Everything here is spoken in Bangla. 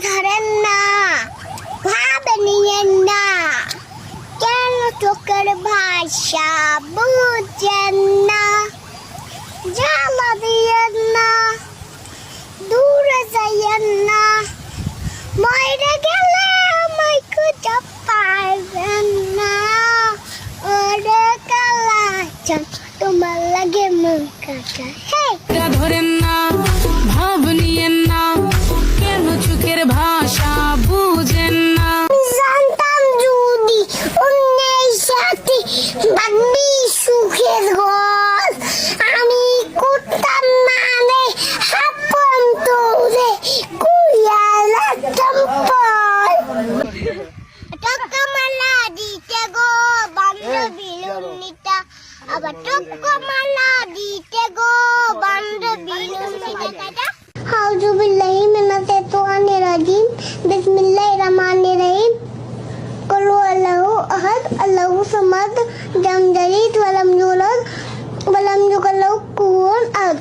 ধরেন না, ভাবে নিয়েন না, কেন চোখের ভাষা বুঝেন না, জ্বালা দিয়েন না, দূরে যাইয়েন না, মরে গেলে আমায় খুঁজে পাইবেন না, ওরে কালাচান তোমার লাগে মন কাটা। ধরেন না, ভাব নিয়েন না, কেন চোখের ভাষা বুঝেন না। জানতাম যদি অন্যের সাথে বাঁধবি সুখের ঘর, আমি করতাম মানে আপন তোরে কুইয়ালা চম্পল। টকমালা দিতে গো বান্ধবী লুন্নিটা, আবার টকমালা দিতে গো বান্ধবী লুন্নিটা। আউযু বিল্লাহি মিনাশ শাইতানির রাজিম, বিসমিল্লাহির রহমানির রহিম। কুল হুয়াল্লাহু আহাদ, আল্লাহু সামাদ, লাম ইয়ালিদ ওয়া লাম ইউলাদ ওয়া লাম ইউলাদ লাহু কুফুওয়ান আহাদ।